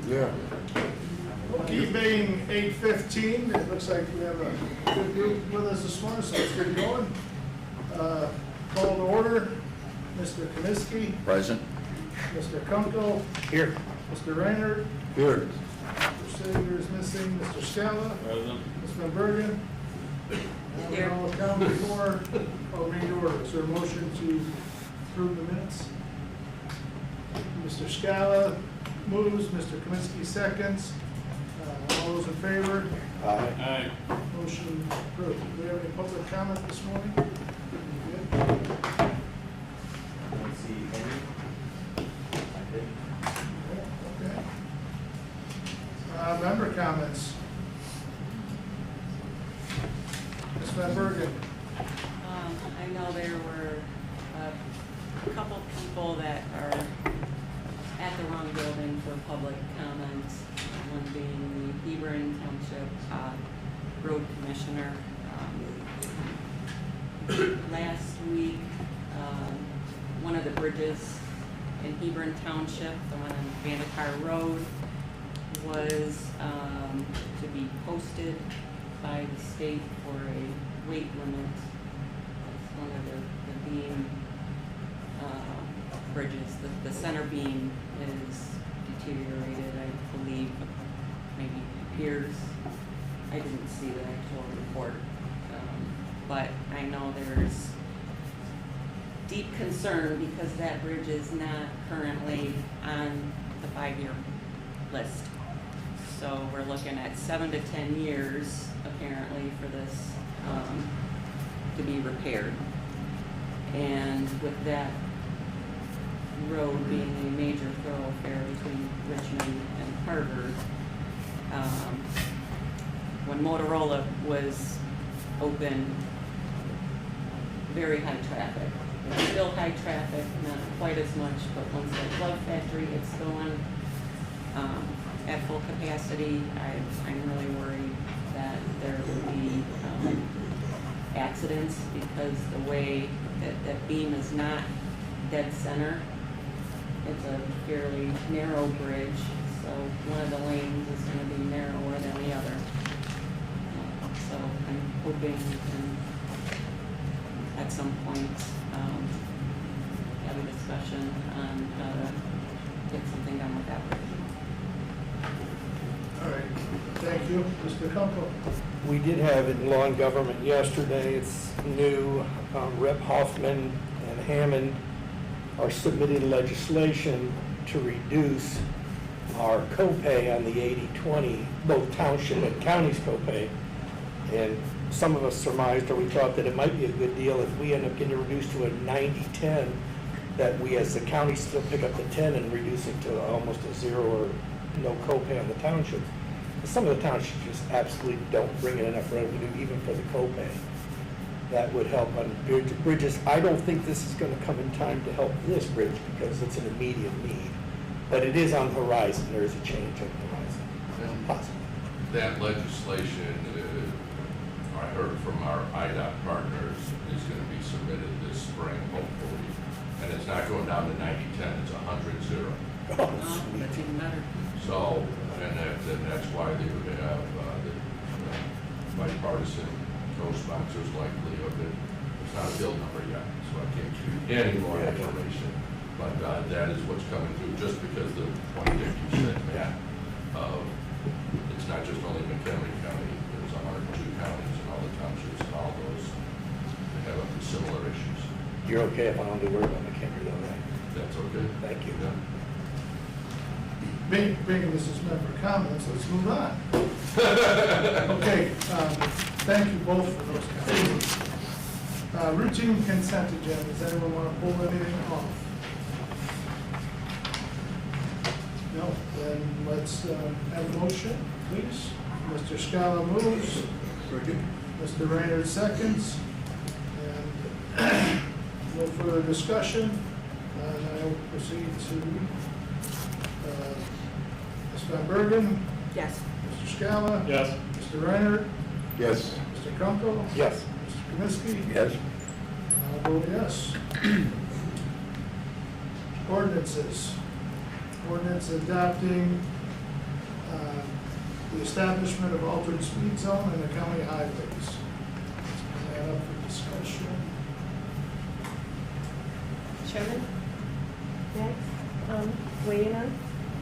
Yeah. Okay, being 8:15, it looks like we have a good group with us this morning, so let's get going. Call to order, Mr. Kaminsky, Present. Mr. Kunkel, Here. Mr. Reinhardt, Here. Mr. Sager is missing, Mr. Scala, Present. Ms. Van Bergen. And we all come before, I'll read the order. Is there a motion to approve the minutes? Mr. Scala moves, Mr. Kaminsky seconds. All those in favor? Aye. Motion approved. Do we have any public comment this morning? Good. Don't see any. I did. Okay. Member comments. Ms. Van Bergen. I know there were a couple people that are at the wrong building for public comments, one being the Hebron Township Road Commissioner. Last week, one of the bridges in Hebron Township, the one on Vandekar Road, was to be posted by the state for a weight limit. It's one of the beam bridges. The center beam is deteriorated, I believe, maybe appears. I didn't see the actual report, but I know there's deep concern because that bridge is not currently on the 5-year list. So we're looking at 7 to 10 years apparently for this to be repaired. And with that road being a major thoroughfare between Richmond and Harvard, when Motorola was open, very high traffic. It's still high traffic, not quite as much, but once the glove factory gets going at full capacity, I'm really worried that there will be accidents because the way that beam is not dead center. It's a fairly narrow bridge, so one of the lanes is going to be narrower than the other. So I'm hoping we can, at some point, have a discussion on how to get something done with that bridge. All right, thank you. Mr. Kunkel. We did have in law and government yesterday, it's new, Rep. Hoffman and Hammond are submitting legislation to reduce our copay on the 80/20, both township and county's copay. And some of us surmised, or we thought that it might be a good deal if we end up getting reduced to a 90/10, that we as the county still pick up the 10 and reduce it to almost a 0 or no copay on the township. Some of the townships just absolutely don't bring in enough revenue even for the copay. That would help on bridges. I don't think this is going to come in time to help this bridge because it's an immediate need. But it is on the horizon. There is a change on the horizon. Possible. That legislation, I heard from our IDOT partners, is going to be submitted this spring, hopefully. And it's not going down to 90/10, it's 100/0. Oh, sweet. That's even better. So, and that's why they would have the bipartisan co-sponsors likely of it. It's not a bill number yet, so I can't give you any more information. But that is what's coming through, just because the point that you said, Matt, it's not just only McHenry County, there's 102 counties and all the townships and all those that have similar issues. You're okay if I don't do work on McHenry though, right? That's okay. Thank you. Yeah. Being this is member comments, let's move on. Okay, thank you both for those comments. Routine consent agenda. Does anyone want to pull anything off? No, then let's have a motion, please. Mr. Scala moves. Mr. Reinhardt seconds. And no further discussion. And I will proceed to Ms. Van Bergen. Yes. Mr. Scala. Yes. Mr. Reinhardt. Yes. Mr. Kunkel. Yes. Mr. Kaminsky. Yes. I'll vote yes. Ordinances. Ordinance adopting the establishment of altered speed zone in the county highways. Let's bring that up for discussion. Chairman? Yes? Weigh in on?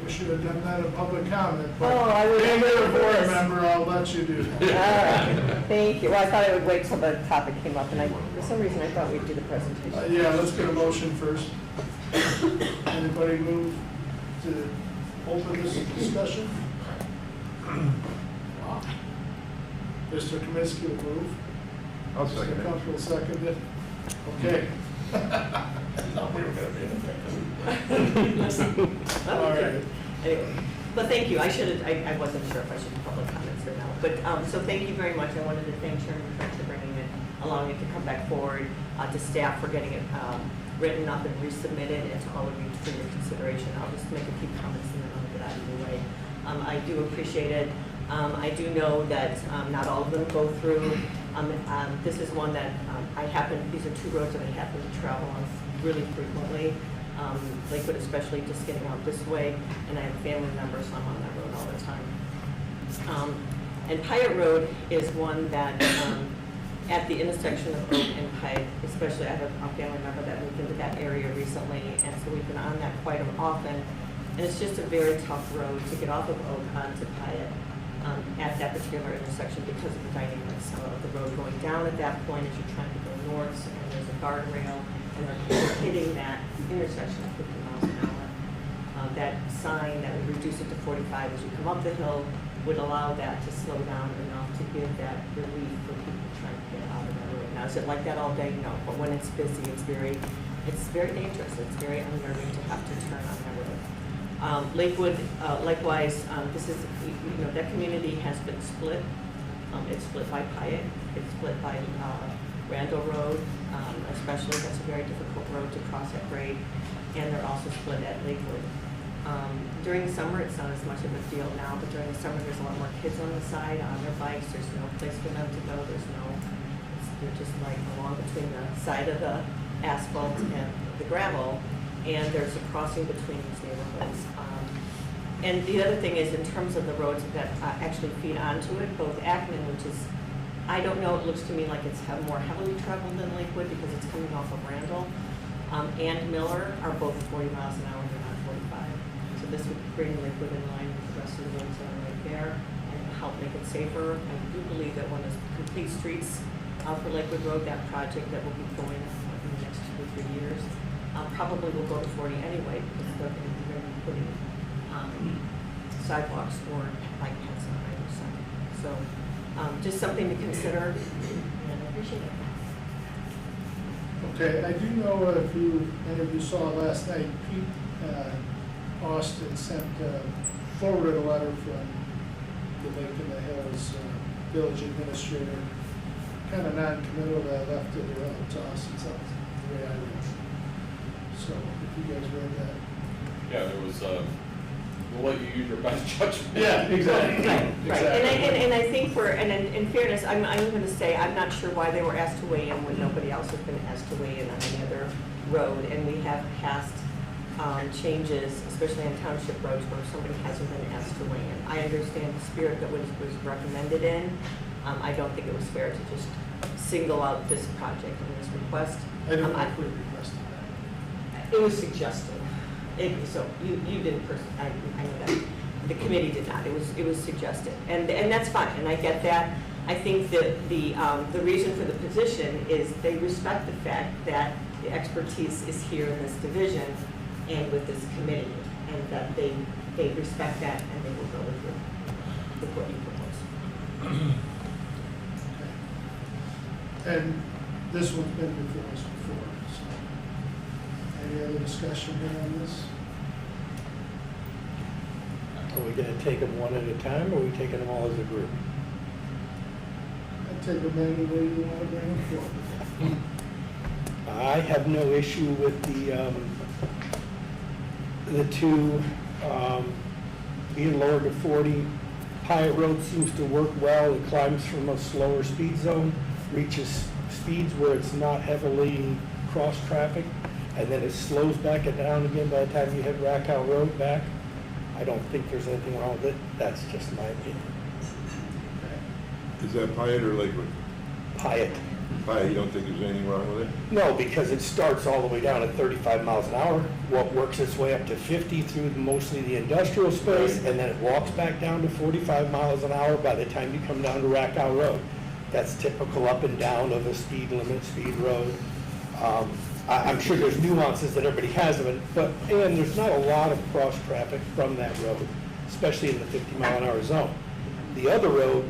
We should have done that in public comment. Oh, I would- Being a board member, I'll let you do that. All right, thank you. Well, I thought I would wait till the topic came up, and for some reason, I thought we'd do the presentation. Yeah, let's get a motion first. Anybody move to open this discussion? Mr. Kaminsky will move. I'll Mr. Kunkel will second it. Okay. All right. Anyway, but thank you. I wasn't sure if I should do public comments or not. But, so thank you very much. I wanted to thank Chairman French for bringing it, allowing it to come back forward, to staff for getting it written up and resubmitted, and to all of you for your consideration. I'll just make a few comments and then I'll get out of your way. I do appreciate it. I do know that not all of them go through. This is one that these are two roads that I happen to travel on really frequently. Lakewood especially, just getting out this way, and I have family members, so I'm on that road all the time. And Pyatt Road is one that, at the intersection of Oak and Pyatt, especially, I have a family member that moved into that area recently, and so we've been on that quite often. And it's just a very tough road to get off of Oak onto Pyatt at that particular intersection because of the dynamics of the road going down at that point as you're trying to go north, and there's a guardrail, and they're hitting that intersection at 50 miles an hour. That sign that would reduce it to 45 as you come up the hill would allow that to slow down enough to give that relief for people trying to get out of that road. Now, is it like that all day? No, but when it's busy, it's very dangerous. It's very unnerving to have to turn on that road. Lakewood, likewise, this is, that community has been split. It's split by Pyatt, it's split by Randall Road, especially. That's a very difficult road to cross at grade, and they're also split at Lakewood. During the summer, it's not as much of a deal now, but during the summer, there's a lot more kids on the side, on their bikes. There's no place for them to go. They're just like along between the side of the asphalt and the gravel, and there's a crossing between these neighborhoods. And the other thing is, in terms of the roads that actually feed onto it, both Acton, which is, I don't know, it looks to me like it's more heavily traveled than Lakewood because it's coming off of Randall, and Miller are both 40 miles an hour, they're not 45. So this would bring Lakewood in line with the rest of the roads that are right there and help make it safer. I do believe that when there's complete streets for Lakewood Road, that project that will be going in the next 2 or 3 years, probably will go to 40 anyway because they're going to be putting sidewalks or bike paths on either side. So just something to consider, and I appreciate it. Okay, I do know if any of you saw last night, Pete Austin sent forwarded a letter from the Lake in the Hills village administrator, kind of non-committal, that I left it up to us. It's up the way I read it. So if you guys read that. Yeah, there was, we'll let you use your best judgment. Yeah, exactly. Right. Exactly. And I think in fairness, I'm going to say, I'm not sure why they were asked to weigh in when nobody else has been asked to weigh in on any other road. And we have passed changes, especially on township roads, where somebody hasn't been asked to weigh in. I understand the spirit that was recommended in. I don't think it was fair to just single out this project and this request. I don't know if we requested that. It was suggested. So you didn't personally, I know that. The committee did not. It was suggested. And that's fine, and I get that. I think that the reason for the position is they respect the fact that the expertise is here in this division and with this committee, and that they respect that and they will go with what you propose. Okay. And this one's been before us before, so. Any other discussion here on this? Are we gonna take them one at a time, or are we taking them all as a group? I'd take them any way you want to bring them forward. I have no issue with the two being lowered to 40. Pyatt Road seems to work well. It climbs from a slower speed zone, reaches speeds where it's not heavily cross-traffic, and then it slows back and down again by the time you hit Rackhow Road back. I don't think there's anything wrong with it. That's just my opinion. Is that Pyatt or Lakewood? Pyatt. Pyatt, you don't think there's anything wrong with it? No, because it starts all the way down at 35 miles an hour, what works its way up to 50 through mostly the industrial space, and then it walks back down to 45 miles an hour by the time you come down to Rackow Road. That's typical up and down of a speed limit, speed road. I'm sure there's nuances that everybody has of it, and there's not a lot of cross traffic from that road, especially in the 50 mile an hour zone. The other road,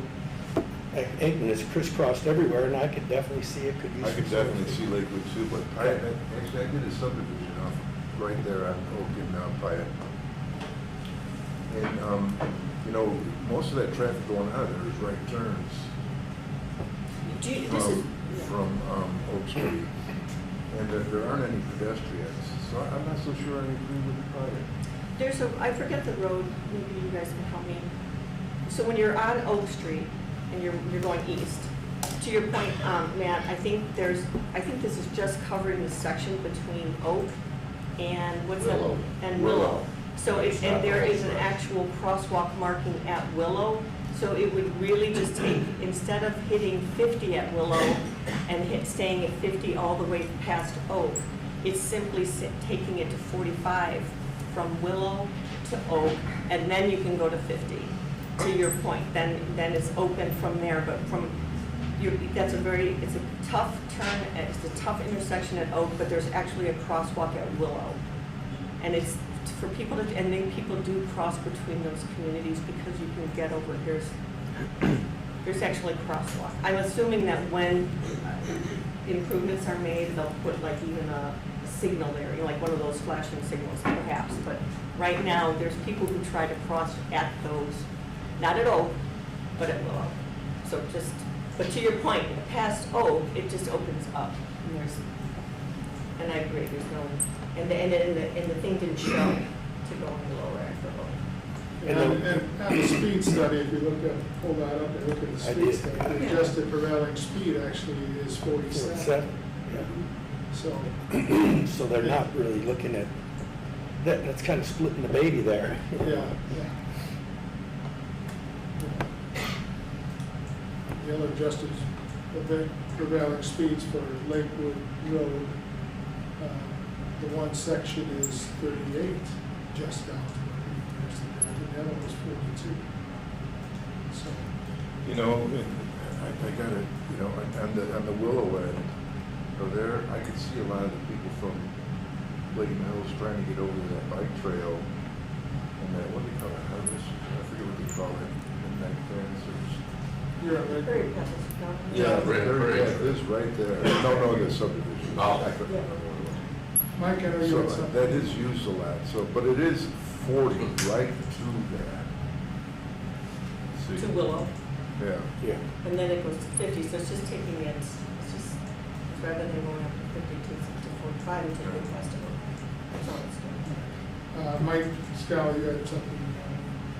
Aikman is crisscrossed everywhere, and I could definitely see it could use. I could some definitely see Lakewood too, but Pyatt, actually, I did a subdivision off right there on Oak and Pyatt. And, you know, most of that traffic going out of there is right turns from Oak Street. And there aren't any pedestrians, so I'm not so sure I agree with Pyatt. I forget the road, maybe you guys can help me. So when you're on Oak Street and you're going east, to your point, Matt, I think this is just covering the section between Oak and what's that? Willow. And Willow. Willow. So It's and not there the is an whole actual crosswalk marking at Willow. So it would really just take, instead of hitting 50 at Willow and staying at 50 all the way past Oak, it's simply taking it to 45 from Willow to Oak, and then you can go to 50. To your point, then it's open from there, but it's a tough turn, it's a tough intersection at Oak, but there's actually a crosswalk at Willow. And it's for people to, and then people do cross between those communities because you can get over, there's actually a crosswalk. I'm assuming that when improvements are made, they'll put like even a signal there, you know, like one of those flashing signals perhaps, but right now, there's people who try to cross at those, not at Oak, but at Willow. So but to your point, past Oak, it just opens up, and I agree, there's no, and the thing didn't show to go any lower after Oak. And on the speed study, if you pull that up and look at the I speed did. study, the adjusted prevailing speed actually is 47. 47, So, yeah. So they're not really looking at, that's kind of splitting the baby there. yeah. The other adjusted prevailing speeds for Lakewood Road, the one section is 38 just down to the other was 42. So, You know, I got it, you know, on the Willow end, there, I could see a lot of the people from Lake Mills trying to get over to that bike trail, and that, what do they call it, harvest, I forget what they call it, midnight dancers. you're at Lakewood. Very impressive. Yeah, Bridge. it is right there. No, the subdivision. Oh. I couldn't remember what it was. Mike, I know you So had something. that is used a lot, so, but it is 40 right to that. See? To Willow, Yeah. Yeah. and then it goes to 50, so it's just taking it, it's rather than going up to 50 to 45 and taking it past Oak. That's all it's doing. Mike Scala, you had something.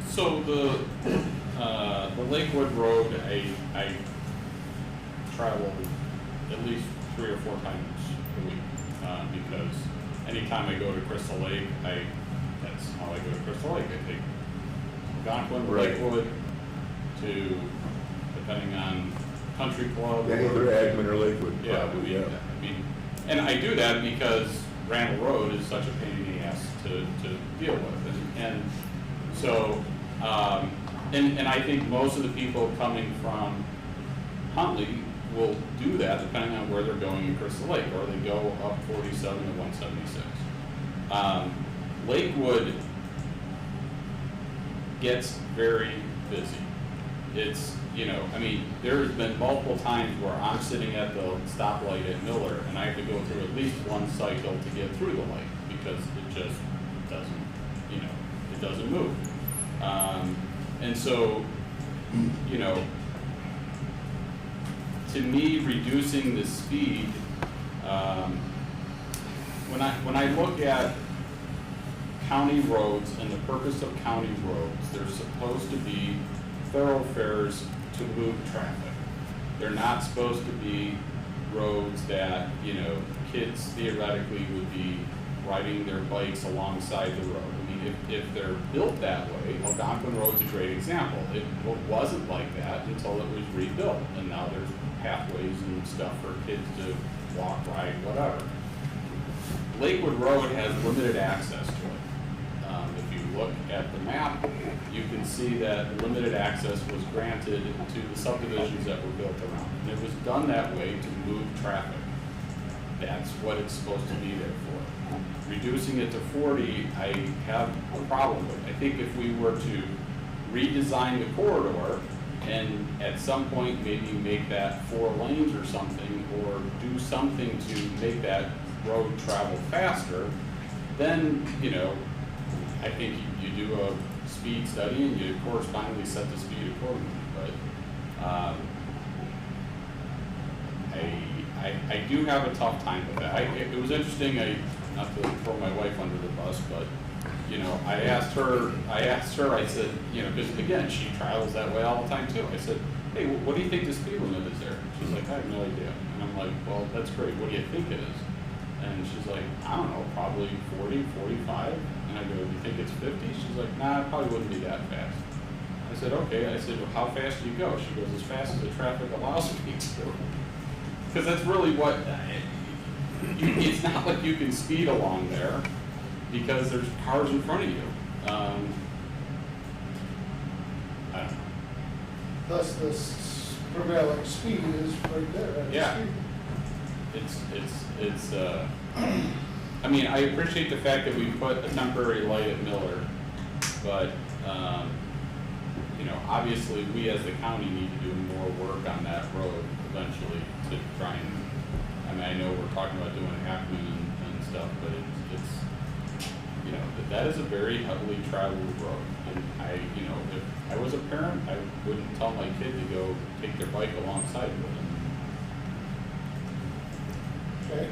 So the Lakewood Road, I travel at least 3 or 4 times a week, because anytime I go to Crystal Lake, that's how I go to Crystal Lake. I take Algonquin, Right. Lakewood to, depending on country club. Yeah, either Agman or Lakewood, Yeah, probably, yeah. I mean, and I do that because Randall Road is such a pain in the ass to deal with. And so, and I think most of the people coming from Huntley will do that depending on where they're going in Crystal Lake, or they go up 47 to 176. Lakewood gets very busy. It's, you know, I mean, there's been multiple times where I'm sitting at the stoplight at Miller and I have to go through at least one cycle to get through the light because it just doesn't, you know, it doesn't move. And so, you know, to me, reducing the speed, when I look at county roads and the purpose of county roads, they're supposed to be thoroughfares to move traffic. They're not supposed to be roads that, you know, kids theoretically would be riding their bikes alongside the road. I mean, if they're built that way, Algonquin Road's a great example. It wasn't like that until it was rebuilt, and now there's pathways and stuff for kids to walk, ride, whatever. Lakewood Road has limited access to it. If you look at the map, you can see that limited access was granted to the subdivisions that were built around. And it was done that way to move traffic. That's what it's supposed to be there for. Reducing it to 40, I have a problem with. I think if we were to redesign the corridor and at some point maybe make that 4 lanes or something, or do something to make that road travel faster, then, you know, I think you do a speed study and you correspondingly set the speed accordingly. But I do have a tough time with that. It was interesting, not to throw my wife under the bus, but, you know, I asked her, I said, you know, because again, she travels that way all the time too. I said, hey, what do you think the speed limit is there? She's like, I have no idea. And I'm like, well, that's great. What do you think it is? And she's like, I don't know, probably 40, 45. And I go, do you think it's 50? She's like, nah, it probably wouldn't be that fast. I said, okay. I said, well, how fast do you go? She goes, as fast as the traffic allows me to. Because that's really what, it's not like you can speed along there because there's cars in front of you. I don't know. Thus, the prevailing speed is right there. At the Yeah. speed. It's I mean, I appreciate the fact that we put a temporary light at Miller, but, you know, obviously we as the county need to do more work on that road eventually to try and, I mean, I know we're talking about doing Hackman and stuff, but it's, you know, that is a very heavily traveled road. And you know, if I was a parent, I wouldn't tell my kid to go take their bike alongside of it. Okay.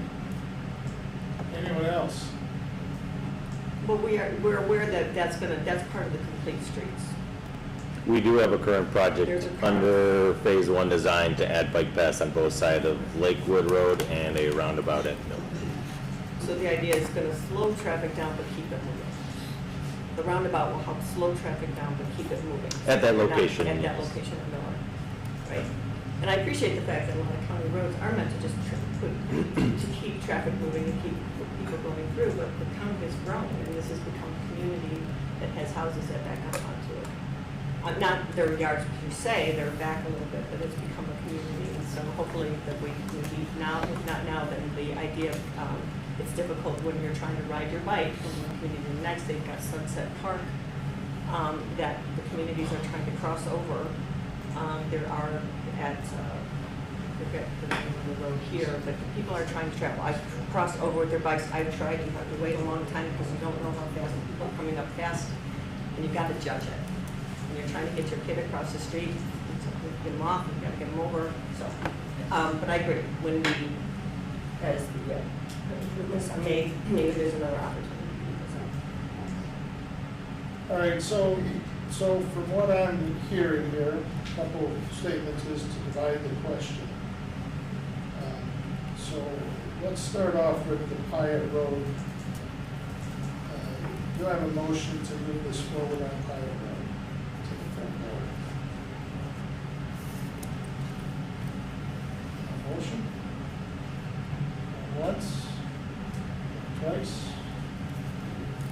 Anyone else? But we're aware that that's part of the complete streets. We do have a current There's project a current- under phase 1 design to add bike paths on both sides of Lakewood Road and a roundabout at Miller. So the idea is gonna slow traffic down but keep it moving. The roundabout will help slow traffic down but keep it moving. At that Not location, At that yes. location at Miller, right? And I appreciate the fact that a lot of county roads are meant to just to keep traffic moving and keep people going through, but the county has grown and this has become a community that has houses that back up onto it. Not their yards per se, they're back a little bit, but it's become a community. And so hopefully that we now, if not now, then the idea of, it's difficult when you're trying to ride your bike from one community to the next. They've got Sunset Park that the communities are trying to cross over. There are at, I forget the name of the road here, but people are trying to travel. I've crossed over with their bikes. I've tried. You have to wait a long time because you don't know how fast people are coming up fast, and you've got to judge it. And you're trying to get your kid across the street, get them off, you've got to get them over. So, but I agree. When we, as the maybe there's another opportunity. All right, so from what I'm hearing here, a couple of statements is to divide the question. So let's start off with the Pyatt Road. Do I have a motion to move this forward on Pyatt Road to the front door? A motion? Once? Twice?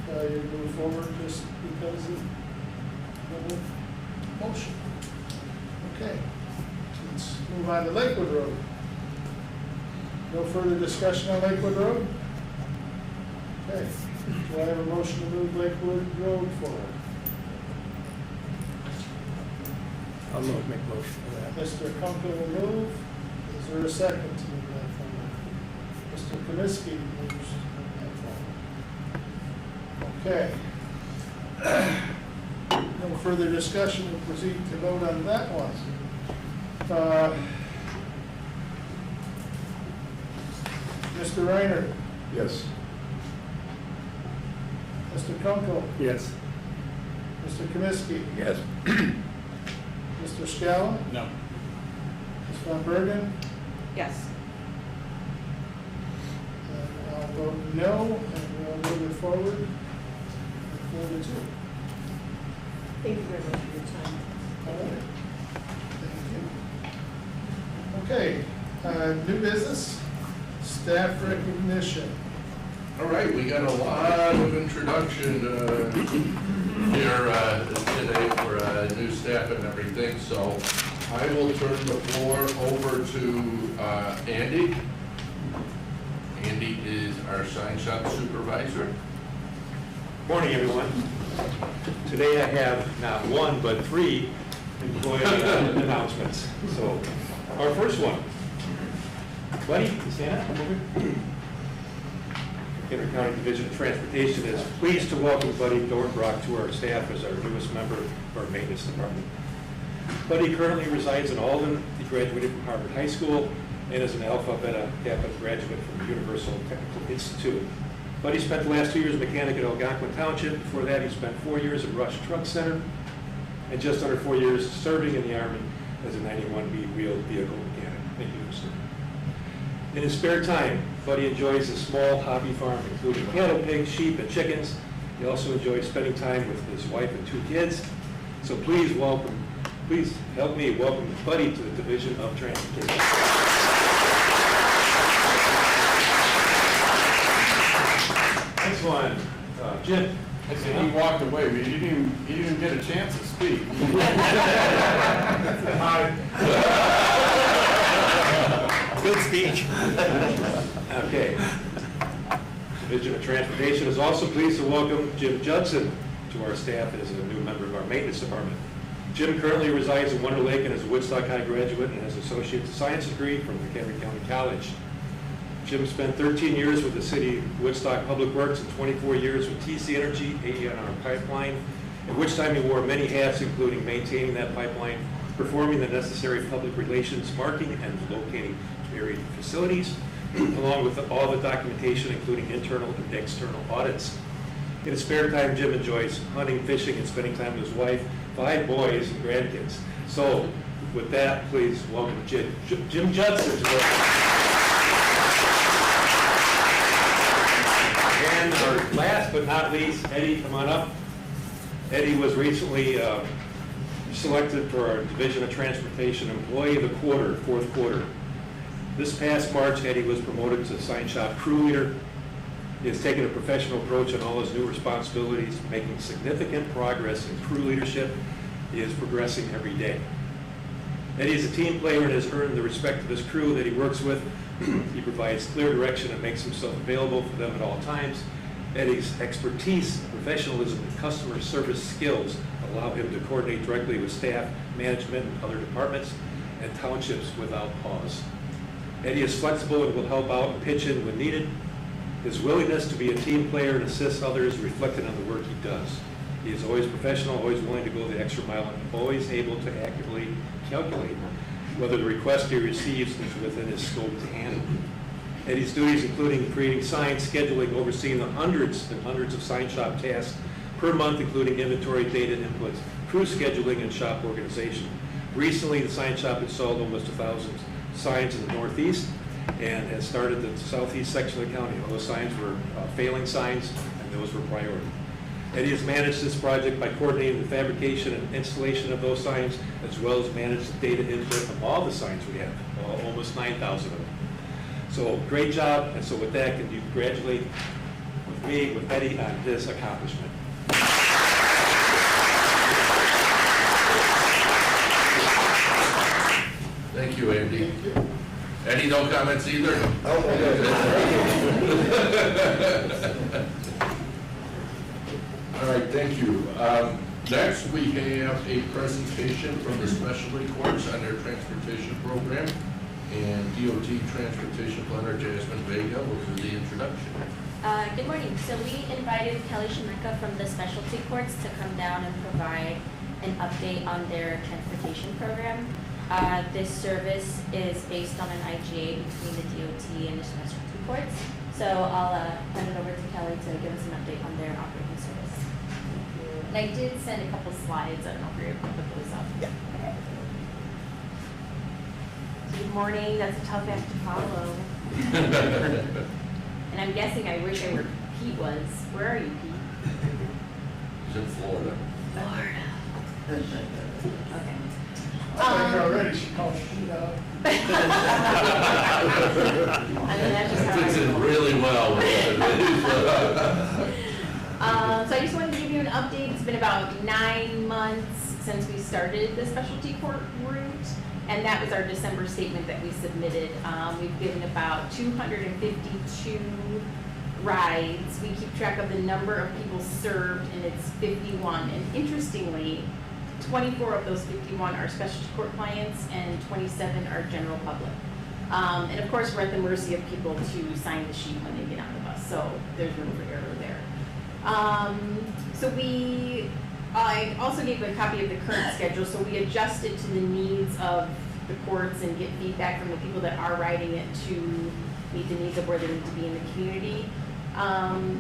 You move forward just because of the motion. Okay, let's move on to Lakewood Road. No further discussion on Lakewood Road? Okay, do I have a motion to move Lakewood Road forward? I'll make a motion for that. Mr. Kunkel will move. Is there a second to move that forward? Mr. Kaminsky moves to move that forward. Okay. No further discussion. We'll proceed to vote on that one. Mr. Reiner, Yes. Mr. Kunkel, Yes. Mr. Kaminsky, Yes. Mr. Scala, No. Ms. Von Bergen, Yes. and I'll vote no, and we'll forward. Look forward to it. Thank you very much for your time. All right. Thank you. Okay, new business, staff recognition. All right, we got a lot of introduction here today for new staff and everything, so I will turn the floor over to Andy. Andy is our sign shop supervisor. Morning, everyone. Today I have not one, but three employee announcements. So, our first one. Buddy, you stand up, come over here. Henry County Division of Transportation is pleased to welcome Buddy Dornbrock to our staff as our newest member of our maintenance department. Buddy currently resides in Alden. He graduated from Harvard High School and is an Alpha Beta Kappa graduate from Universal Technical Institute. Buddy spent the last 2 years mechanic at Algonquin Township. Before that, he spent 4 years at Rush Truck Center and just under 4 years serving in the Army as a 91B wheeled vehicle mechanic. Thank you, Mr. In his spare time, Buddy enjoys a small hobby farm, including cattle, pigs, sheep, and chickens. He also enjoys spending time with his wife and 2 kids. So please help me welcome Buddy to the Division of Transportation. Next one, Jim. I said he walked away, but he didn't get a chance to speak. Good speech. Okay. Division of Transportation is also pleased to welcome Jim Judson to our staff as a new member of our maintenance department. Jim currently resides in Wonder Lake and is a Woodstock High graduate and has an Associate's of Science degree from McHenry County College. Jim spent 13 years with the City of Woodstock Public Works and 24 years with TC Energy, AENR Pipeline, at which time he wore many hats, including maintaining that pipeline, performing the necessary public relations, marking, and locating buried facilities, along with all the documentation, including internal and external audits. In his spare time, Jim enjoys hunting, fishing, and spending time with his wife, 5 boys, and grandkids. So, with that, please welcome Jim Judson to the... And our last but not least, Eddie, come on up. Eddie was recently selected for our Division of Transportation Employee of the Quarter, 4th quarter. This past March, Eddie was promoted to sign shop crew leader. He has taken a professional approach on all his new responsibilities, making significant progress in crew leadership. He is progressing every day. Eddie is a team player and has earned the respect of his crew that he works with. He provides clear direction and makes himself available for them at all times. Eddie's expertise, professionalism, and customer service skills allow him to coordinate directly with staff, management, and other departments and townships without pause. Eddie is flexible and will help out and pitch in when needed. His willingness to be a team player and assist others is reflected on the work he does. He is always professional, always willing to go the extra mile, and always able to accurately calculate whether the request he receives is within his scope to handle. Eddie's duties including creating signs, scheduling, overseeing the hundreds and hundreds of sign shop tasks per month, including inventory, data inputs, crew scheduling, and shop organization. Recently, the sign shop installed almost 1,000 signs in the Northeast and has started the southeast section of the county. All those signs were failing signs, and those were priority. Eddie has managed this project by coordinating the fabrication and installation of those signs, as well as managed the data input of all the signs we have, almost 9,000 of them. So great job, and so with that, can you congratulate with me, with Eddie, on his accomplishment. Thank you, Andy. Eddie, no comments either? All right, thank you. Next, we have a presentation from the specialty courts on their transportation program, and DOT Transportation Planner Jasmine Vega will do the introduction. Good morning. So we invited Kelly Shemeka from the specialty courts to come down and provide an update on their transportation program. This service is based on an IGA between the DOT and the specialty courts. So I'll hand it over to Kelly to give us an update on their operating service. And I did send a couple slides. I don't know if you're able to put those up. Yeah. Good morning. That's a tough act to follow. And I'm guessing I wish I were Pete was. Where are you, Pete? He's in Florida. Florida. Okay. I think already she called Pete out. I mean, that's just how Fits I in roll. really well with it. So I just wanted to give you an update. It's been about 9 months since we started the specialty court route, and that was our December statement that we submitted. We've given about 252 rides. We keep track of the number of people served, and it's 51. And interestingly, 24 of those 51 are specialty court clients, and 27 are general public. And of course, we're at the mercy of people to sign the sheet when they get on the bus, so there's room for error there. I also gave a copy of the current schedule, so we adjusted to the needs of the courts and get feedback from the people that are riding it to meet the needs of where they need to be in the community.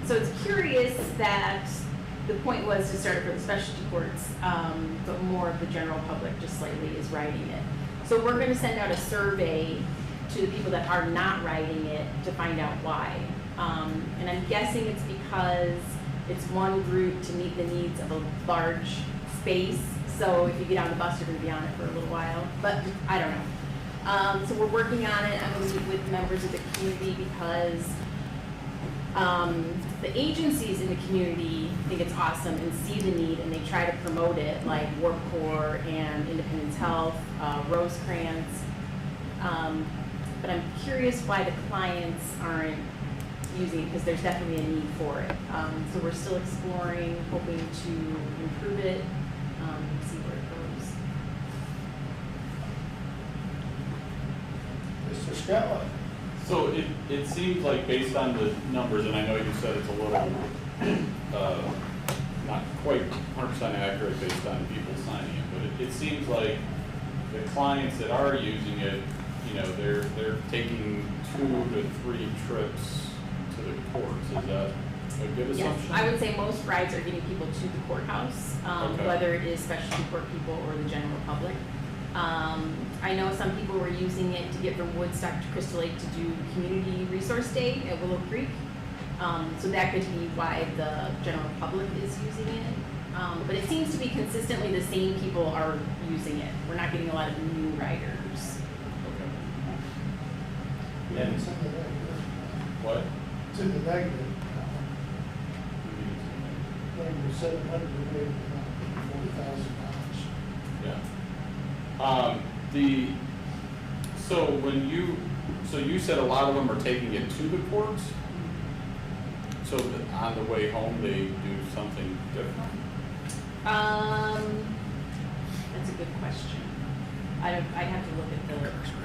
So it's curious that the point was to start it for the specialty courts, but more of the general public just slightly is riding it. So we're gonna send out a survey to the people that are not riding it to find out why. And I'm guessing it's because it's one group to meet the needs of a large space. So if you get on the bus, you're gonna be on it for a little while, but I don't know. So we're working on it. I'm gonna meet with members of the community because the agencies in the community think it's awesome and see the need, and they try to promote it, like Warp Core and Independence Health, Rosecrans. But I'm curious why the clients aren't using it, because there's definitely a need for it. So we're still exploring, hoping to improve it, see where it goes. Mr. Scott? So it seems like based on the numbers, and I know you said it's a little, not quite 100% accurate based on people signing it, but it seems like the clients that are using it, you know, they're taking 2 to 3 trips to the courts. Is that a good assumption? Yes, I would say most rides are getting people to the courthouse, Okay. whether it is specialty court people or the general public. I know some people were using it to get from Woodstock to Crystal Lake to do Community Resource Day at Willow Creek. So that could be why the general public is using it. But it seems to be consistently the same people are using it. We're not getting a lot of new riders. Okay. And It's in the negative. what? It's in the negative. Negative 700, maybe $40,000. Yeah. So you said a lot of them are taking it to the courts? So that on the way home, they do something different? That's a good question. I'd have to look at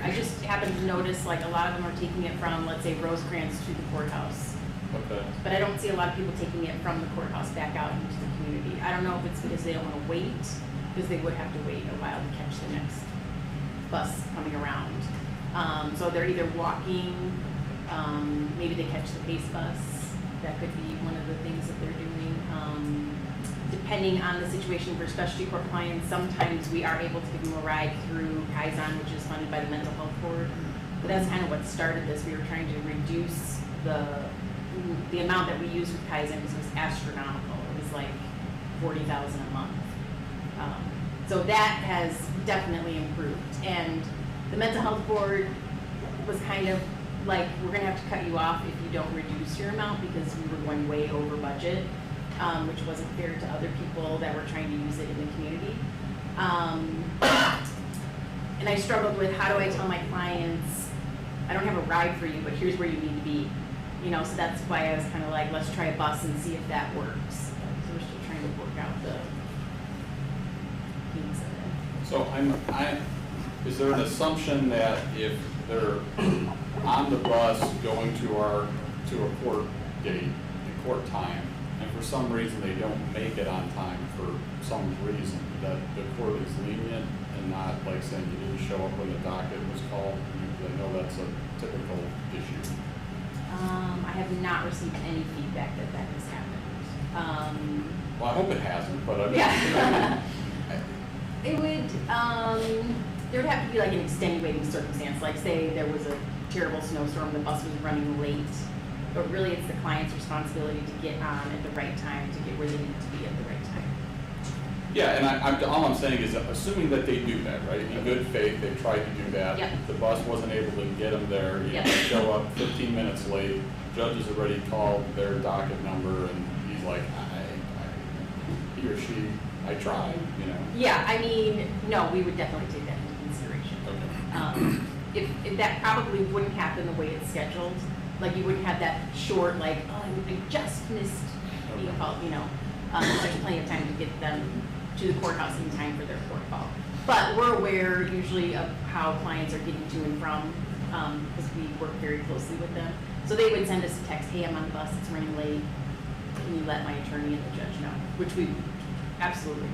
I just happened to notice like a lot of them are taking it from, let's say, Rosecrans to the courthouse. Okay. But I don't see a lot of people taking it from the courthouse back out into the community. I don't know if it's because they don't want to wait, because they would have to wait a while to catch the next bus coming around. So they're either walking, maybe they catch the pace bus. That could be one of the things that they're doing. Depending on the situation for specialty court clients, sometimes we are able to give them a ride through Kaizen, which is funded by the Mental Health Board. But that's kind of what started this. We were trying to reduce the amount that we use with Kaizen because it was astronomical. It was like $40,000 a month. So that has definitely improved. And the Mental Health Board was kind of like, we're gonna have to cut you off if you don't reduce your amount because we were going way over budget, which wasn't fair to other people that were trying to use it in the community. And I struggled with, how do I tell my clients, I don't have a ride for you, but here's where you need to be. You know, so that's why I was kind of like, let's try a bus and see if that works. So we're still trying to work out the kinks of it. So is there an assumption that if they're on the bus going to a court date, a court time, and for some reason they don't make it on time for some reason, that the court is lenient and not like saying you didn't show up when the docket was called? I know that's a typical issue. I have not received any feedback that has happened. Well, I hope it hasn't, but I mean. Yeah. It would, there would have to be like an extenuating circumstance, like say there was a terrible snowstorm, the bus was running late, but really it's the client's responsibility to get on at the right time, to get where they need to be at the right time. Yeah, and all I'm saying is, assuming that they do that, right, in good faith, they tried to do that. Yep. The bus wasn't able to get them there, you know, Yep. they show up 15 minutes late, judge has already called their docket number, and he's like, he or she, I tried, you know. Yeah, I mean, no, we would definitely take that into consideration. Okay. If that probably wouldn't happen the way it's scheduled, like you wouldn't have that short, like, oh, I just missed being called, you know. There's plenty of time to get them to the courthouse in time for their court call. But we're aware usually of how clients are getting to and from, because we work very closely with them. So they would send us a text, hey, I'm on the bus, it's running late, can you let my attorney and the judge know? Which we absolutely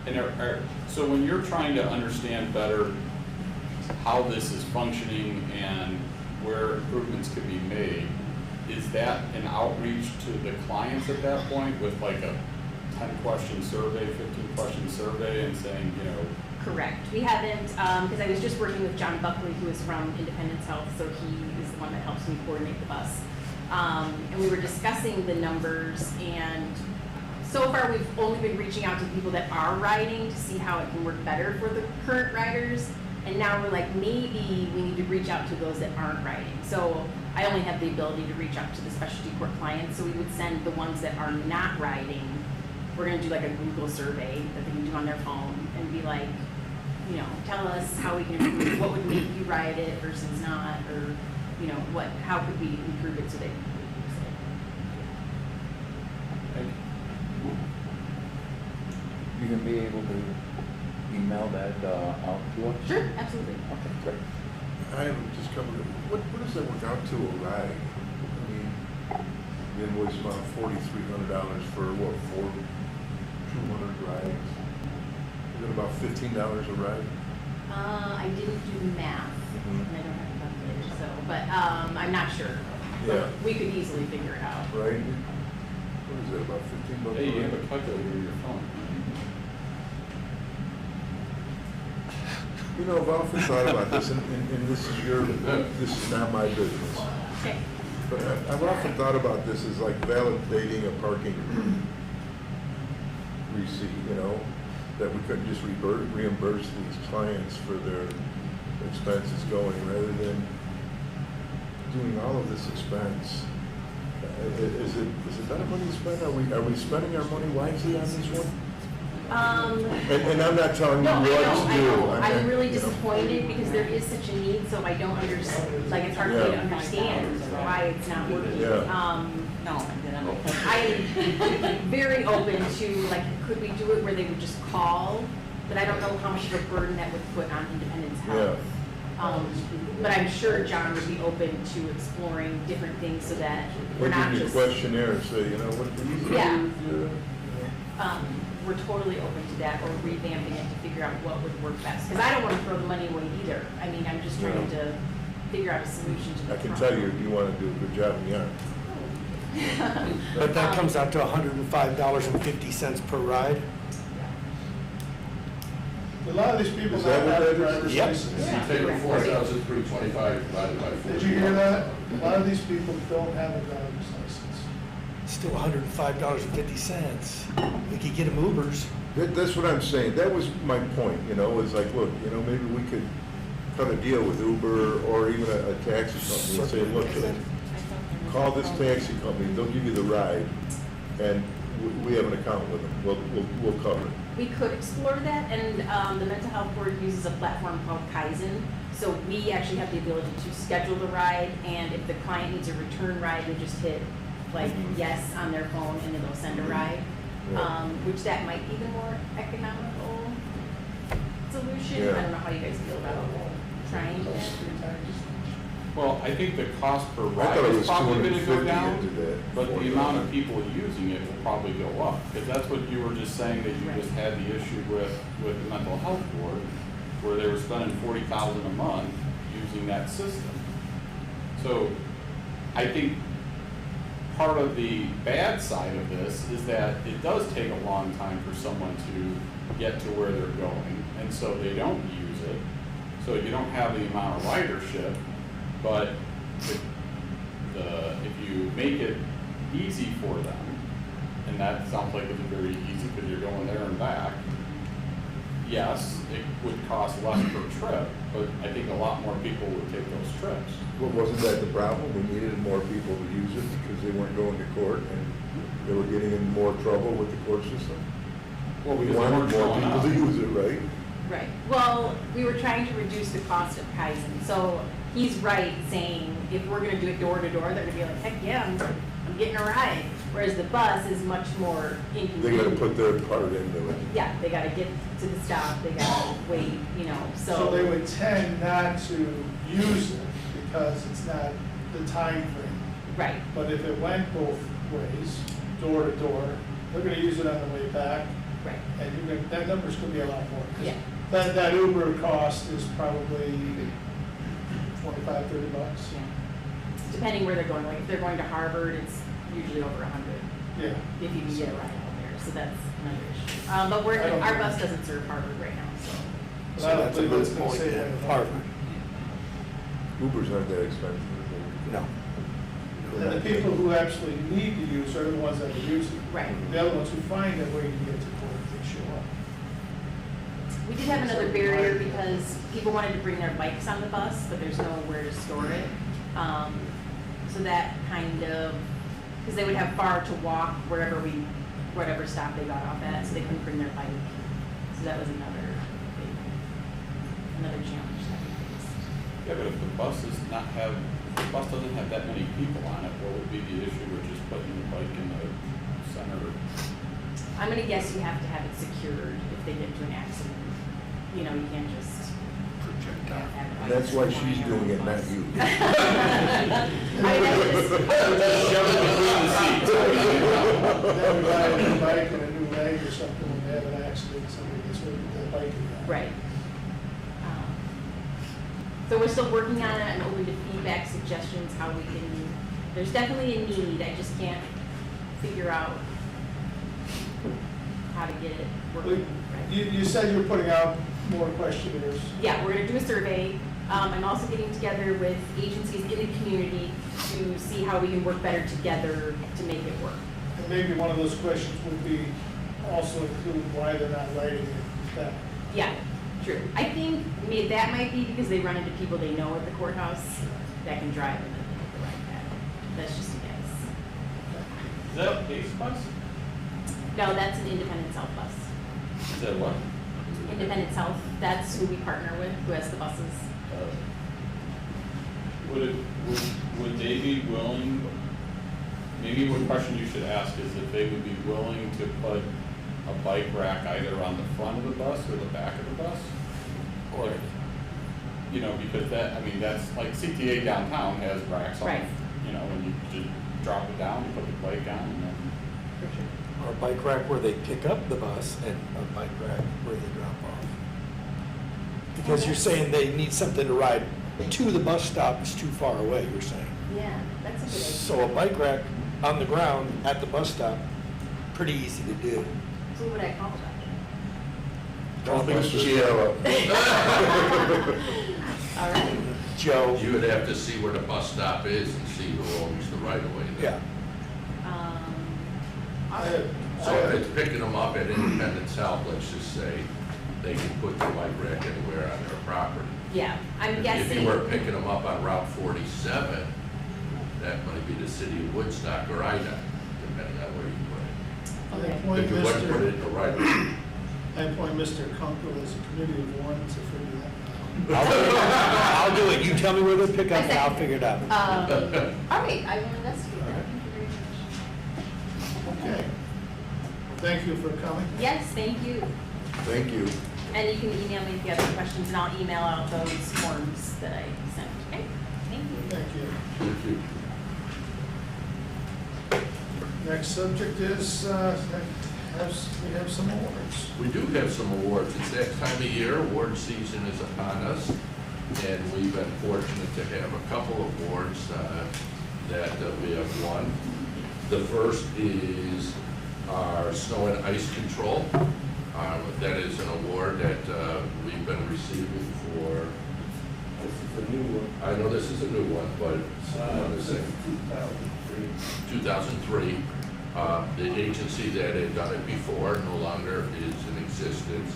would. And so when you're trying to understand better how this is functioning and where improvements could be made, is that an outreach to the clients at that point with like a 10-question survey, 15-question survey, and saying, you know? Correct. We haven't, because I was just working with John Buckley, who is from Independence Health, so he is the one that helps me coordinate the bus. And we were discussing the numbers, and so far we've only been reaching out to people that are riding to see how it can work better for the current riders. And now we're like, maybe we need to reach out to those that aren't riding. So I only have the ability to reach out to the specialty court clients, so we would send the ones that are not riding. We're gonna do like a Google survey that they can do on their phone and be like, you know, tell us how we can improve, what would make you ride it versus not, or, you know, how could we improve it so they can use it. You gonna be able to email that out to us? Sure, absolutely. Okay, great. I have just come to, what does that work out to a ride? I mean, the invoice amount of $4,300 for what, 200 rides? Is it about $15 a ride? I didn't do math, Mhm. and I don't have a calculator, so, but, I'm not sure. But Yeah. we could easily figure it out. Right? What is it, about $15 Hey, a you have ride? a calculator in your phone. You know, I've often thought about this, and this is not my business. Okay. But I've often thought about this as like validating a parking receipt, you know, that we couldn't just reimburse these clients for their expenses going, rather than doing all of this expense. Is it better money to spend? Are we spending our money wisely on this one? And I'm not telling you No, what I to do. know. I'm really you know. disappointed because there is such a need, so I don't understand, like, it's hard for me to Yeah. understand why it's not working. Yeah. No, I'm very open to, like, could we do it where they would just call? But I don't know how much of a burden that would put on Independence Health. But I'm sure John would be open to exploring different things so that we're We'll not give you a just. questionnaire and say, you know, what do you think? Yeah. We're totally open to that, or revamping it to figure out what would work best. Because I don't want to throw the money away either. I mean, I'm just trying to figure out a solution to the I can problem. tell you want to do a good job and you aren't. But that comes out to $105.50 per ride? A lot of these people Is don't that what have a that is? driver's Yep. license. If you take a 4,325 divided by 40. Did you hear that? A lot of these people don't have a driver's license. Still $105.50. We could get them Ubers. That's what I'm saying. That was my point, you know, is like, look, you know, maybe we could cut a deal with Uber or even a taxi company and say, look, call this taxi company, they'll give you the ride, and we have an account with them. We'll cover it. We could explore that, and the mental health board uses a platform called Kaizen. So we actually have the ability to schedule the ride, and if the client needs a return ride, they just hit like yes on their phone, and then they'll send a ride. Yeah. Which that might be the more economical solution. Yeah. I don't know how you guys feel about trying that. Well, I think the cost per I ride thought it is was probably gonna go 250 down, into that. but the amount of people using it will probably go up. Because that's what you were just saying, that you Right. just had the issue with the mental health board, where they were spending $40,000 a month using that system. So I think part of the bad side of this is that it does take a long time for someone to get to where they're going, and so they don't use it. So you don't have the amount of ridership, but to make it easy for them, and that sounds like it's very easy because you're going there and back, yes, it would cost less per trip, but I think a lot more people would take those trips. Well, wasn't that the problem? We needed more people to use it because they weren't going to court and they were getting in more trouble with the court system. Well, We because they wanted weren't more showing people up. to use it, right? Right, well, we were trying to reduce the cost of Kaizen, so he's right saying if we're gonna do it door to door, they're gonna be like, heck yeah, I'm getting a ride. Whereas the bus is much more They inconvenient. gotta put their part into it. Yeah, they gotta get to the stop, they gotta wait, you know, So they would tend not to use it because it's not the time frame. Right, But if it went both ways, door to door, they're gonna use it on the way back, right, and you're gonna, that number's gonna be a lot more. 'Cause yeah, That Uber cost is probably $25, $30. yeah. Depending where they're going, like if they're going to Harvard, it's usually over 100, Yeah. if you can get a ride out there, so that's another issue. But we're, I don't our know. bus doesn't serve Harvard right now, so. But I don't that's a believe it's good gonna point, save then, anything. Harvard. Ubers aren't that expensive. No. And the people who actually need to use are the ones that are using it. Right. The other ones who find a way to get to court, they show up. We did have another barrier because people wanted to bring their bikes on the bus, but there's nowhere to store it. So that kind of, because they would have far to walk whatever stop they got off at, so they couldn't bring their bike. So that was another challenge that we faced. Yeah, but if the bus doesn't have that many people on it, what would be the issue with just putting the bike in the center? I'm gonna guess you have to have it secured if they get into an accident. You know, you can't just. have it on That's why flying she's around doing the it, not bus. you. I mean, Shove it between the seats. Then we buy a new bike and a new leg or something, when they have an accident, somebody gets rid of that bike again. Right. So we're still working on it, and open to feedback, suggestions, how we can, there's definitely a need, I just can't figure out how to get it Well, working. Right. You said you're putting out more questionnaires. Yeah, we're gonna do a survey. I'm also getting together with agencies in the community to see how we can work better together to make it work. And maybe one of those questions would be also include why they're not writing it back. Yeah, true. I think that might be because they run into people they know at the courthouse that can drive them and make the right path. That's just a guess. Is that a base bus? No, that's an independent South bus. Is that what? Independent South, that's who we partner with, who has the buses. Would they be willing, maybe one question you should ask is if they would be willing to put a bike rack either on the front of the bus or the back of the bus? Or, you know, because that, I mean, that's like CTA downtown has racks on, Right. you know, when you just drop it down, put the bike on, and then. For sure. Or a bike rack where they pick up the bus and a bike rack where they drop off. Because you're saying they need something to ride to the bus stop is too far away, you're saying. Yeah, that's a good idea. So a bike rack on the ground at the bus stop, pretty easy to do. So what would I call that? Call me Mr. Cielo. All right. Joe. You would have to see where the bus stop is and see who owns the right of way. Yeah. So if it's picking them up at Independence South, let's just say, they can put the bike rack anywhere on their property. Yeah, I'm If guessing. you were picking them up on Route 47, that might be the city of Woodstock or Ida, depending on where you put it. I appoint If you wouldn't put it Mr. in the right of way. I appoint Mr. Kunkel as a committee of one to figure that out. I'll do it. You tell me where they pick up and I'll figure it out. All right, I will investigate that. Thank you very much. Okay. Thank you for coming. Yes, thank you. Thank you. And you can email me if you have any questions, and I'll email out those forms that I sent. Okay, thank you. Thank you. Thank you. Next subject is, we have some awards. We do have some awards. It's that time of year, award season is upon us, and we've been fortunate to have a couple of awards that we have won. The first is our snow and ice control. That is an award that we've been receiving for This is a new one. I know this is a new one, but it's on the same. 2003. 2003. The agency that had done it before no longer is in existence.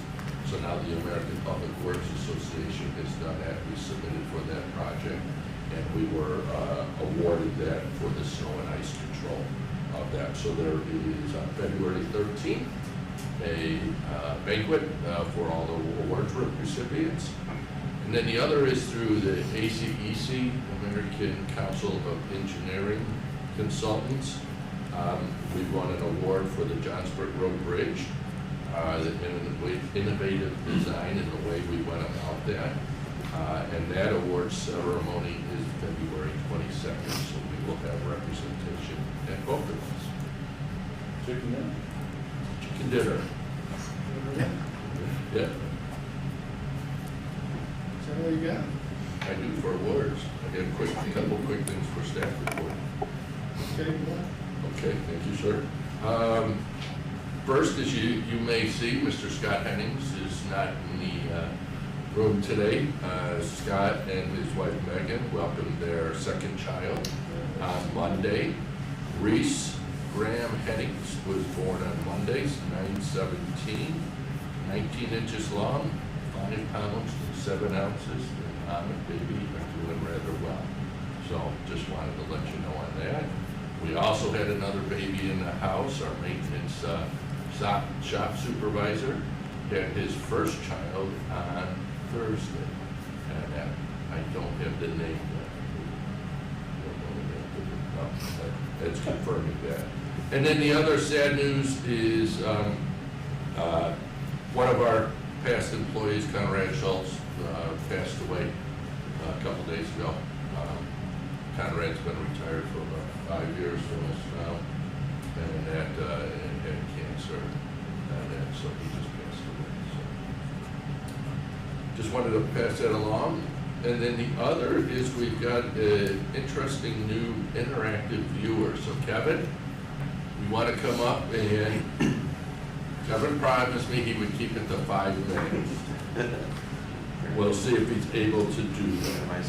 So now the American Public Works Association has done that. We submitted for that project, and we were awarded that for the snow and ice control of that. So there is on February 13th, a banquet for all the award recipients. And then the other is through the ACEC, American Council of Engineering Consultants. We won an award for the Johnsburg Road Bridge, the innovative design and the way we went about that. And that award ceremony is February 22nd, so we will have representation at both of us. Chicken dinner. Chicken dinner. Yeah, Is that all you got? I do for awards. I got a couple quick things for staff report. Okay, you want? Okay, thank you, sir. First, as you may see, Mr. Scott Hennings is not in the room today. Scott and his wife Megan welcomed their second child on Monday. Reese Graham Hennings was born on Monday, 9/17, 19 inches long, 5 pounds and 7 ounces. And the baby are doing rather well. So just wanted to let you know on that. We also had another baby in the house. Our maintenance shop supervisor had his first child on Thursday. And I don't have the name yet. That's confirming that. And then the other sad news is one of our past employees, Conrad Schultz, passed away a couple days ago. Conrad's been retired for about 5 years from us now, and had cancer, and so he just passed away. So just wanted to pass that along. And then the other is we've got an interesting new interactive viewer. So Kevin, you want to come up, and Kevin promised me he would keep it to 5 minutes. We'll see if he's able to do that.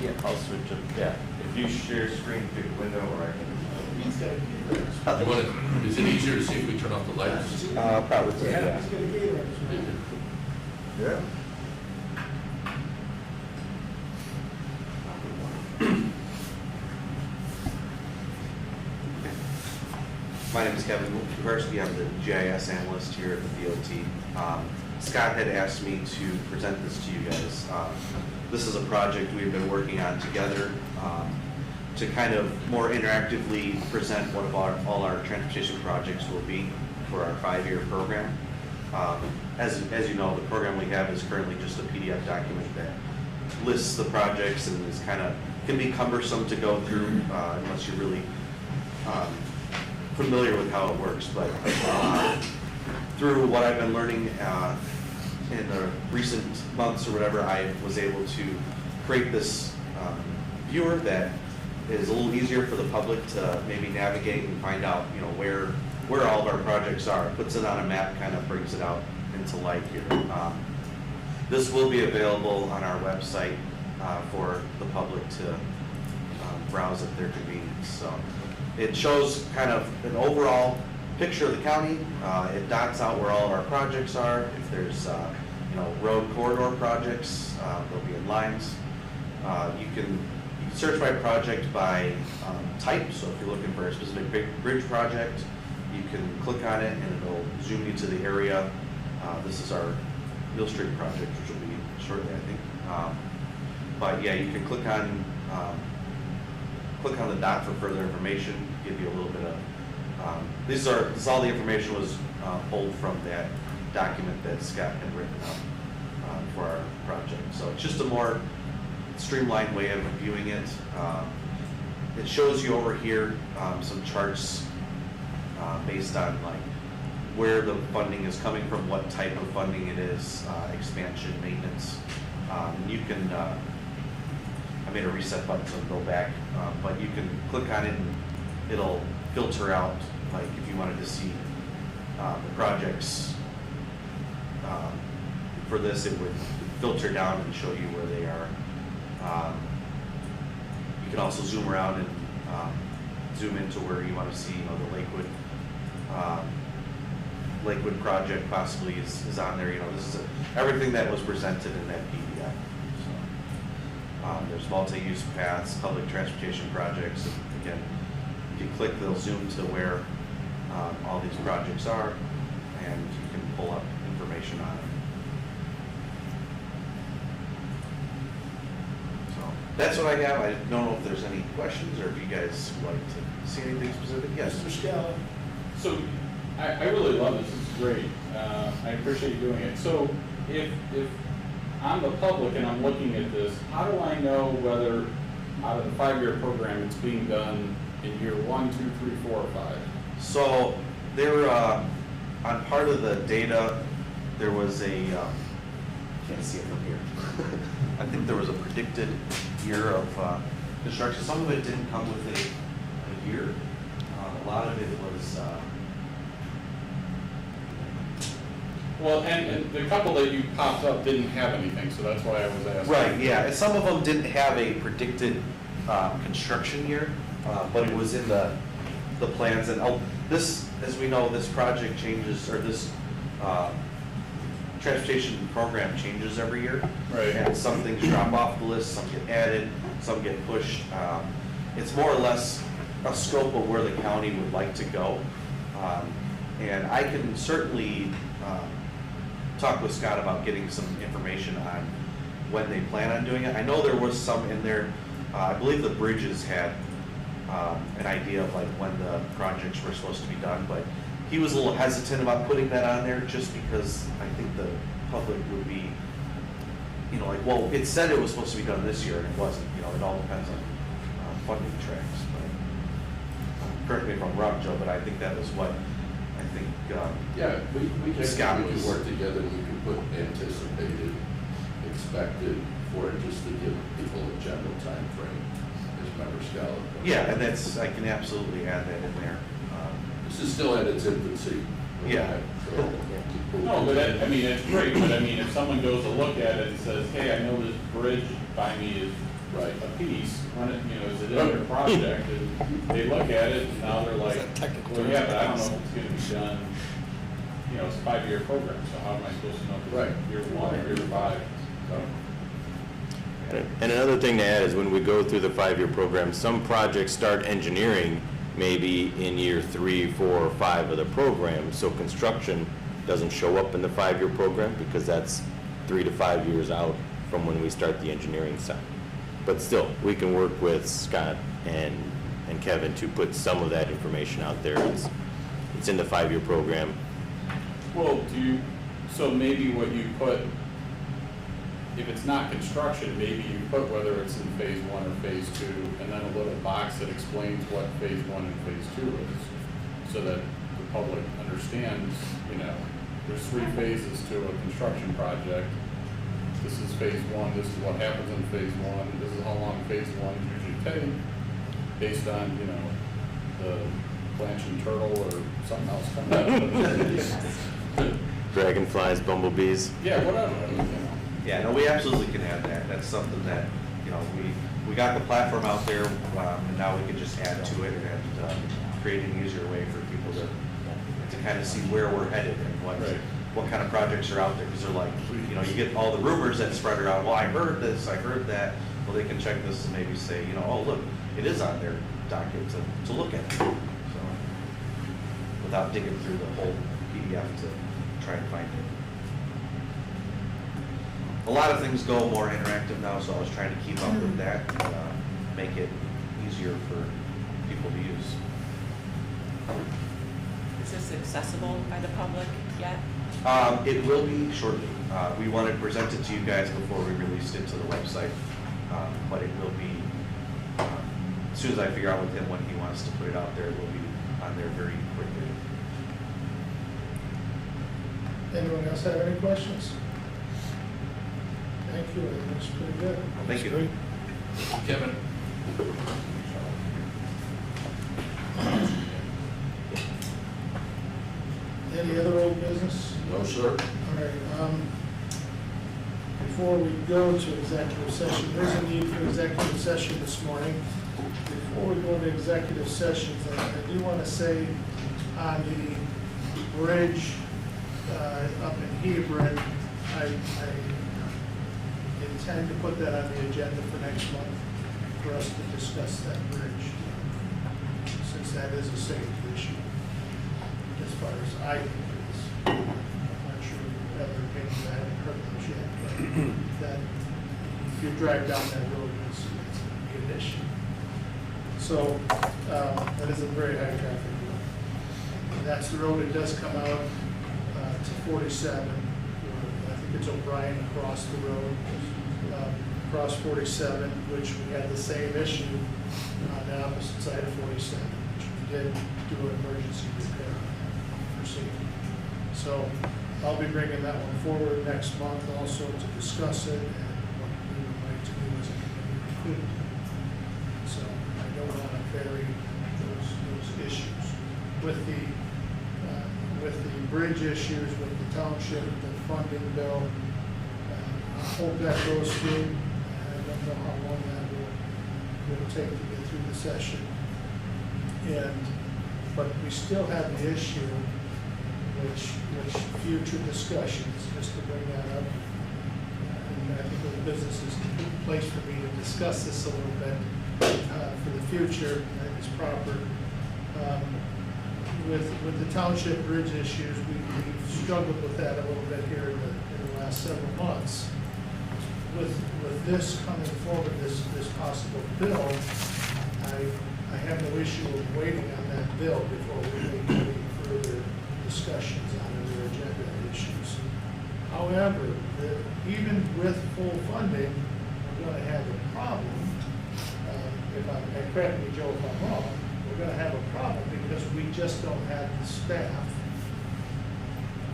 Yeah, I'll switch up. Yeah, if you share screen, pick window, or I can. You want to, is it easier to see if we turn off the lights? Probably, yeah. Yeah. My name is Kevin Kuharski. I'm the GIS analyst here at the DOT. Scott had asked me to present this to you guys. This is a project we've been working on together to kind of more interactively present what all our transportation projects will be for our 5-year program. As you know, the program we have is currently just a PDF document that lists the projects and is can be cumbersome to go through unless you're really familiar with how it works. But through what I've been learning in the recent months or whatever, I was able to create this viewer that is a little easier for the public to maybe navigate and find out, where all of our projects are. It puts it on a map, kind of brings it out into light here. This will be available on our website for the public to browse at their convenience. So it shows kind of an overall picture of the county. It dots out where all of our projects are. If there's road corridor projects, they'll be in lines. You can search by project by type. So if you're looking for a specific bridge project, you can click on it and it'll zoom you to the area. This is our Mill Street project, which will be shortly, I think. But yeah, you can click on the dot for further information, give you a little bit of, this is all the information was pulled from that document that Scott had written up for our project. So it's just a more streamlined way of viewing it. It shows you over here some charts based on where the funding is coming from, what type of funding it is, expansion, maintenance. You can, I made a reset button so it'll go back, but you can click on it and it'll filter out, if you wanted to see the projects for this, it would filter down and show you where they are. You can also zoom around and zoom into where you want to see, the Lakewood project possibly is on there. This is everything that was presented in that PDF. So, there's multi-use paths, public transportation projects. And again, if you click, they'll zoom to where all these projects are, and you can pull up information on it. So that's what I have. I don't know if there's any questions or if you guys would like to see anything specific. Yes, Mr. Scala? So, I really love this, this is great. I appreciate you doing it. So, if I'm the public and I'm looking at this, how do I know whether out of the 5-year program it's being done in year 1, 2, 3, 4, or 5? So there, on part of the data, there was a, can't see it from here. I think there was a predicted year of construction. Some of it didn't come with a year. A lot of it was, Well, and the couple that you popped up didn't have anything, so that's why I was asking. right, yeah. And some of them didn't have a predicted construction year, but it was in the plans. And this, as we know, this project changes, or this transportation program changes every year. Right. And some things drop off the list, some get added, some get pushed. It's more or less a scope of where the county would like to go. And I can certainly talk with Scott about getting some information on when they plan on doing it. I know there was some in there. I believe the bridges had an idea of like when the projects were supposed to be done, but he was a little hesitant about putting that on there just because I think the public would be, like, well, it said it was supposed to be done this year and it wasn't. It all depends on funding tracks. But correct me if I'm wrong, Joe, but I think that was what I think. Yeah, we can Scott we can was- work together, and we can put anticipated, expected, for it, just to give people a general time frame, as member Scala. Yeah, and I can absolutely add that in there. This is still at its infancy. Yeah. No, but it's great, but if someone goes to look at it and says, hey, I know this bridge by me is Right. a piece, is it in your project? And they look at it and now they're like, well, yeah, but I don't know if it's gonna be done, it's a 5-year program, so how am I supposed to know if Right. it's year 1 or year 5? So, And another thing to add is when we go through the 5-year program, some projects start engineering maybe in year 3, 4, or 5 of the program, so construction doesn't show up in the 5-year program because that's 3 to 5 years out from when we start the engineering side. But still, we can work with Scott and Kevin to put some of that information out there. It's in the 5-year program. well, so maybe what you put, if it's not construction, maybe you put whether it's in phase 1 or phase 2, and then a little box that explains what phase 1 and phase 2 is, so that the public understands, there's 3 phases to a construction project. This is phase 1, this is what happens in phase 1, this is how long phase 1 usually take, based on, the blanching turtle or something else coming out of it. Dragonflies, bumblebees. Yeah, whatever, Yeah, no, we absolutely can add that. That's something that, we got the platform out there, and now we can just add to it and create an easier way for people to kind of see where we're headed and what kind of projects are out there. Because they're like, you get all the rumors that spread around, well, I heard this, I heard that. Well, they can check this and maybe say, oh, look, it is on their docket to look at. So, without digging through the whole PDF to try and find it. A lot of things go more interactive now, so I was trying to keep up with that, make it easier for people to use. Is this accessible by the public yet? It will be shortly. We wanted to present it to you guys before we released it to the website, but it will be, as soon as I figure out with him when he wants to put it out there, it will be on there very quickly. Anyone else have any questions? Thank you, I think it's pretty good. Thank you. Great. Kevin? Any other old business? No, sir. All right, before we go to executive session, there's a need for executive session this morning. Before we go to executive sessions, I do want to say on the bridge up in Hebron, I intend to put that on the agenda for next month for us to discuss that bridge, since that is a safety issue, as far as I think it is. I'm not sure other opinions, I haven't heard those yet, but that if you drive down that road, it's going to be an issue. So that is a very high traffic road. And that's the road that does come out to 47. I think it's O'Brien across the road, across 47, which we had the same issue on the opposite side of 47, which we did do an emergency repair for safety. So I'll be bringing that one forward next month also to discuss it and what we would like to do as a committee. So I don't want to vary those issues. With the bridge issues, with the township, the funding bill, I hope that goes through. I don't know how long that will take to get through the session. But we still have the issue, which future discussions, just to bring that up. And I think the business is a good place for me to discuss this a little bit for the future. I think it's proper. With the township bridge issues, we've struggled with that a little bit here in the last several months. With this coming forward, this possible bill, I have no issue of waiting on that bill before we make any further discussions on other agenda issues. However, even with full funding, we're going to have a problem. And correct me, Joe, if I'm wrong, we're going to have a problem because we just don't have the staff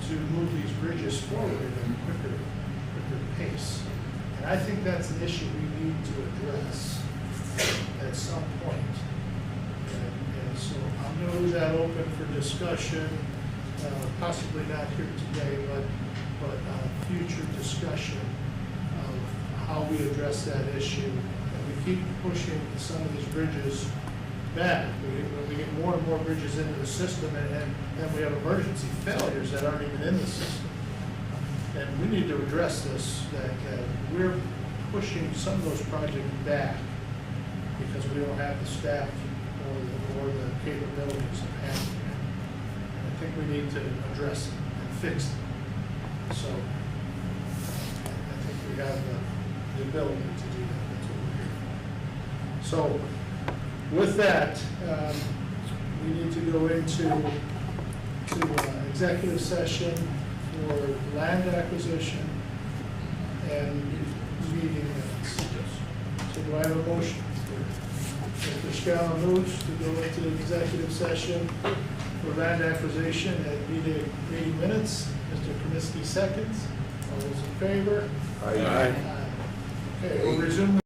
to move these bridges forward at a quicker pace. And I think that's an issue we need to address at some point. And so I'm going to leave that open for discussion, possibly not here today, but future discussion of how we address that issue. And we keep pushing some of these bridges back. We get more and more bridges into the system, and then we have emergency failures that aren't even in the system. And we need to address this, that we're pushing some of those projects back because we don't have the staff or the capabilities of handling it. And I think we need to address it and fix it. So I think we have the ability to do that. That's what we're here. So with that, we need to go into executive session for land acquisition and meeting minutes. So do I have a motion? Mr. Scala moves to go into executive session for land acquisition and meeting minutes. Mr. Kaminsky seconds. All those in favor? Aye. Okay, we'll resume.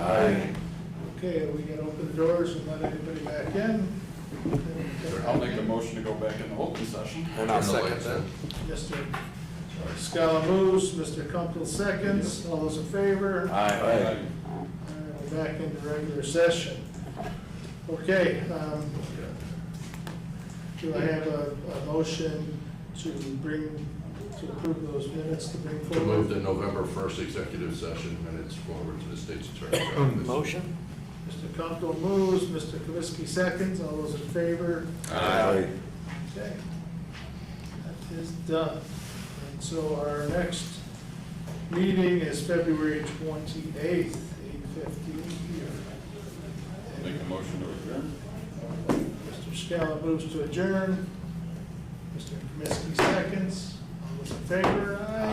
Aye. Okay, are we gonna open the doors and let anybody back in? I'll make a motion to go back in the open session. And I'll second that. Mr. Scala moves, Mr. Kunkel seconds, all those in favor? Aye. All right, we're back into regular session. Okay, do I have a motion to approve those minutes to bring To forward? move the November 1st executive session minutes forward to the state's attorney's office. Motion? Mr. Kunkel moves, Mr. Kaminsky seconds, all those in favor? Aye. Okay, that is done. And so our next meeting is February 28th, 8:15 here. Make a motion to adjourn. Mr. Scala moves to adjourn. Mr. Kaminsky seconds. All those in favor? Aye.